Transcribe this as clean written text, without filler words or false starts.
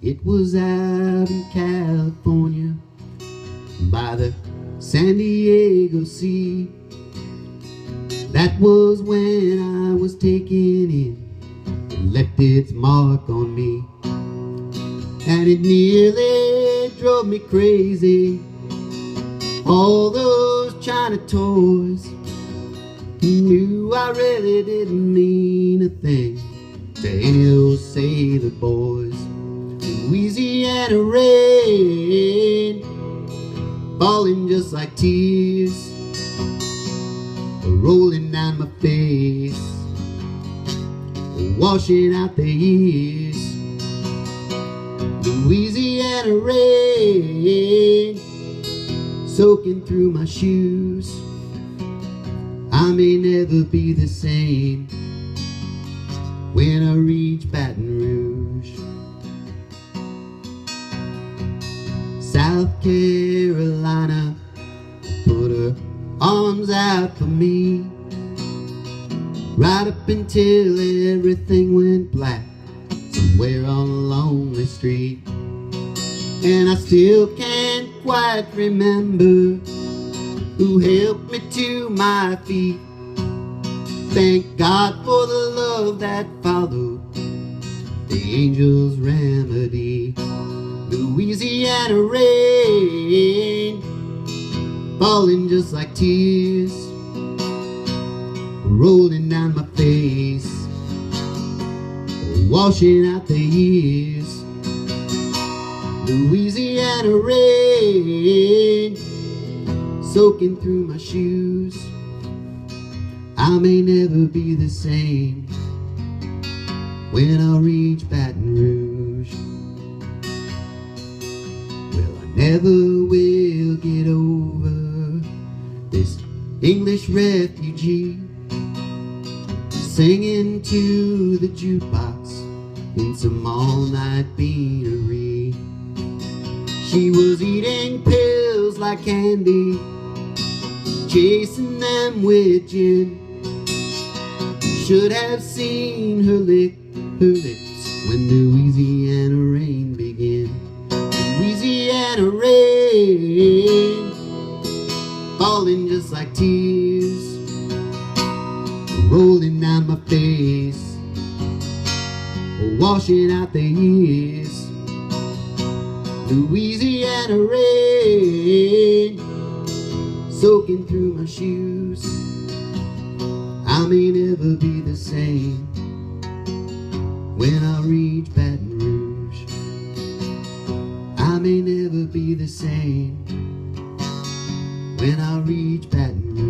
It was out in California by the San Diego Sea. That was when I was taken in. It left its mark on me, and it nearly drove me crazy. All those China toys knew I really didn't mean a thing to any of those sailor boys. Louisiana rain, falling just like tears, rolling down my face, washing out the years. Louisiana rain, soaking through my shoes. I may never be the same when I reach Baton Rouge. South Carolina put her arms out for me, right up until everything went black somewhere on a lonely street. And I still can't quite remember who helped me to my feet. Thank God for the love that followed the angel's remedy. Louisiana rain, falling just like tears, rolling down my face, washing out the years. Louisiana rain, soaking through my shoes. I may never be the same when I reach Baton Rouge. Well, I never will get over this English refugee singing to the jukebox in some all-night beanery. She was eating pills like candy, chasing them with gin. Should have seen her lick her lips when Louisiana rain began. Louisiana rain, falling just like tears, rolling down my face, washing out the years. Louisiana rain, soaking through my shoes. I may never be the same when I reach Baton Rouge. I may never be the same when I reach Baton Rouge.